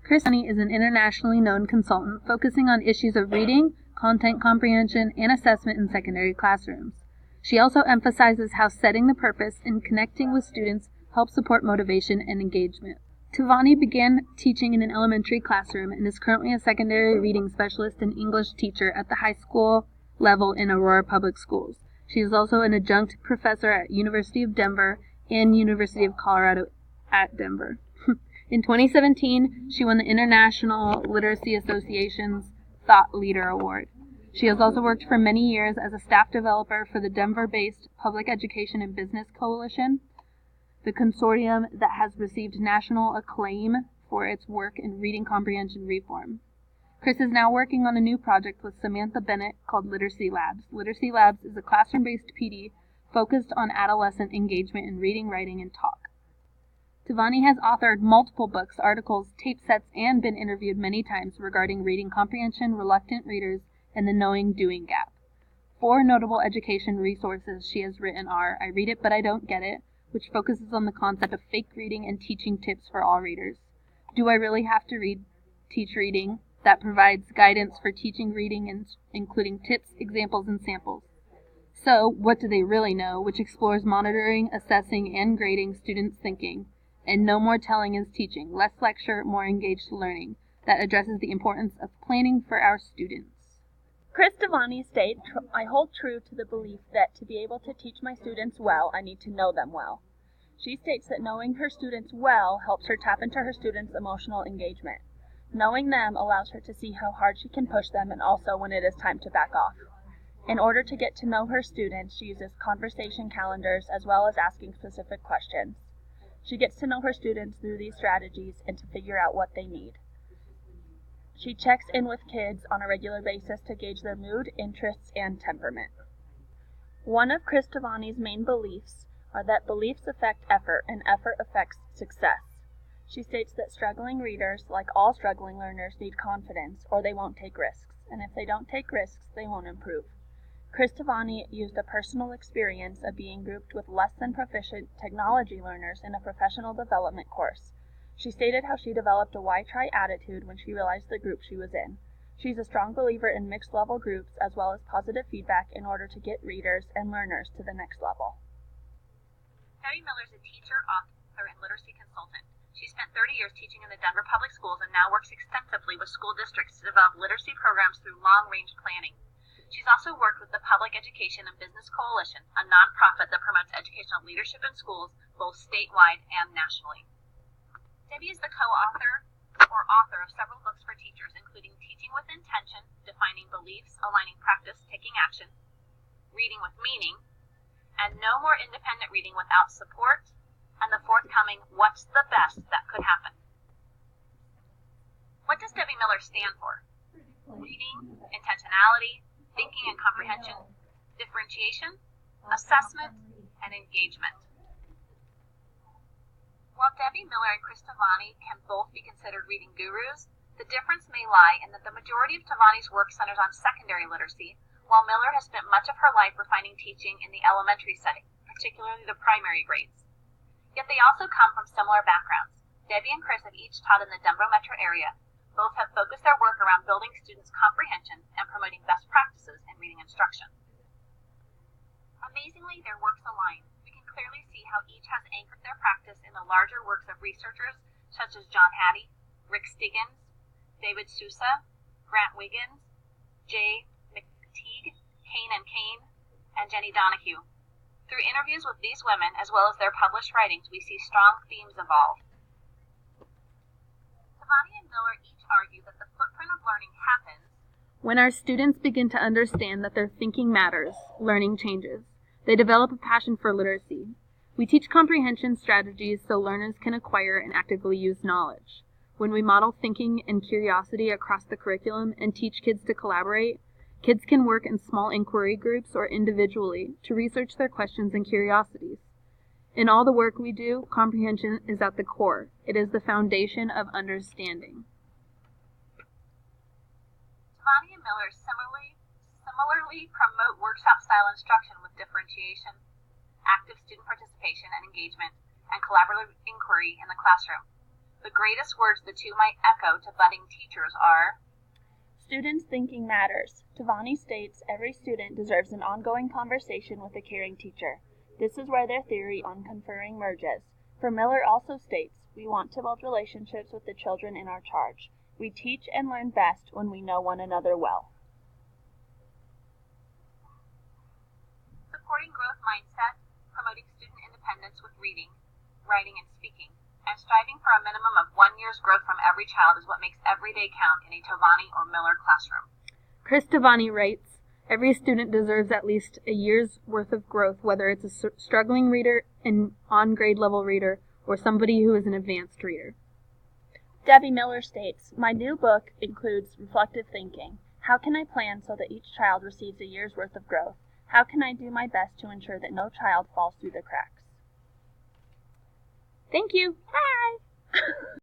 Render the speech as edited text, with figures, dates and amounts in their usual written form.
Chris Devani is an internationally known consultant focusing on issues of reading, content comprehension, and assessment in secondary classrooms. She also emphasizes how setting the purpose and connecting with students helps support motivation and engagement. Devani began teaching in an elementary classroom and is currently a secondary reading specialist and English teacher at the high school level in Aurora Public Schools. She is also an adjunct professor at University of Denver and University of Colorado at Denver. In 2017, she won the International Literacy Association's Thought Leader Award. She has also worked for many years as a staff developer for the Denver-based Public Education and Business Coalition, the consortium that has received national acclaim for its work in reading comprehension reform. Chris is now working on a new project with Samantha Bennett called Literacy Labs. Literacy Labs is a classroom-based PD focused on adolescent engagement in reading, writing, and talk. Devani has authored multiple books, articles, tape sets, and been interviewed many times regarding reading comprehension, reluctant readers, and the knowing-doing gap. 4 notable education resources she has written are I Read It But I Don't Get It, which focuses on the concept of fake reading and teaching tips for all readers. Do I Really Have to Teach Reading? That provides guidance for teaching reading, including tips, examples, and samples. So, What Do They Really Know? Which explores monitoring, assessing, and grading students' thinking. And No More Telling is Teaching, Less Lecture, More Engaged Learning, that addresses the importance of planning for our students. Chris Devani states, I hold true to the belief that to be able to teach my students well, I need to know them well. She states that knowing her students well helps her tap into her students' emotional engagement. Knowing them allows her to see how hard she can push them and also when it is time to back off. In order to get to know her students, she uses conversation calendars as well as asking specific questions. She gets to know her students through these strategies and to figure out what they need. She checks in with kids on a regular basis to gauge their mood, interests, and temperament. One of Chris Devani's main beliefs are that beliefs affect effort and effort affects success. She states that struggling readers, like all struggling learners, need confidence or they won't take risks, and if they don't take risks, they won't improve. Chris Devani used a personal experience of being grouped with less than proficient technology learners in a professional development course. She stated how she developed a why try attitude when she realized the group she was in. She's a strong believer in mixed level groups as well as positive feedback in order to get readers and learners to the next level. Debbie Miller is a teacher, author, and literacy consultant. She spent 30 years teaching in the Denver Public Schools and now works extensively with school districts to develop literacy programs through long-range planning. She's also worked with the Public Education and Business Coalition, a nonprofit that promotes educational leadership in schools both statewide and nationally. Debbie is the co-author or author of several books for teachers, including Teaching with Intention, Defining Beliefs, Aligning Practice, Taking Action, Reading with Meaning, and No More Independent Reading Without Support, and the forthcoming What's the Best That Could Happen? What does Debbie Miller stand for? Reading, intentionality, thinking and comprehension, differentiation, assessment, and engagement. While Debbie Miller and Chris Devani can both be considered reading gurus, the difference may lie in that the majority of Devani's work centers on secondary literacy, while Miller has spent much of her life refining teaching in the elementary setting, particularly the primary grades. Yet they also come from similar backgrounds. Debbie and Chris have each taught in the Denver metro area. Both have focused their work around building students' comprehension and promoting best practices in reading instruction. Amazingly, their works align. We can clearly see how each has anchored their practice in the larger works of researchers such as John Hattie, Rick Stiggins, David Sousa, Grant Wiggins, Jay McTeague, Kane and Kane, and Jenny Donahue. Through interviews with these women, as well as their published writings, we see strong themes evolve. Devani and Miller each argue that the footprint of learning happens when our students begin to understand that their thinking matters, learning changes. They develop a passion for literacy. We teach comprehension strategies so learners can acquire and actively use knowledge. When we model thinking and curiosity across the curriculum and teach kids to collaborate, kids can work in small inquiry groups or individually to research their questions and curiosities. In all the work we do, comprehension is at the core. It is the foundation of understanding. Devani and Miller similarly promote workshop-style instruction with differentiation, active student participation and engagement, and collaborative inquiry in the classroom. The greatest words the two might echo to budding teachers are, Students' thinking matters. Tavani states every student deserves an ongoing conversation with a caring teacher. This is where their theory on conferring merges. For Miller also states, we want to build relationships with the children in our charge. We teach and learn best when we know one another well. supporting growth mindset, promoting student independence with reading, writing, and speaking, and striving for a minimum of 1 year's growth from every child is what makes every day count in a Tavani or Miller classroom. Chris Tavani writes, every student deserves at least a year's worth of growth, whether it's a struggling reader, an on-grade level reader, or somebody who is an advanced reader. Debbie Miller states, my new book includes reflective thinking. How can I plan so that each child receives a year's worth of growth? How can I do my best to ensure that no child falls through the cracks? Thank you. Bye!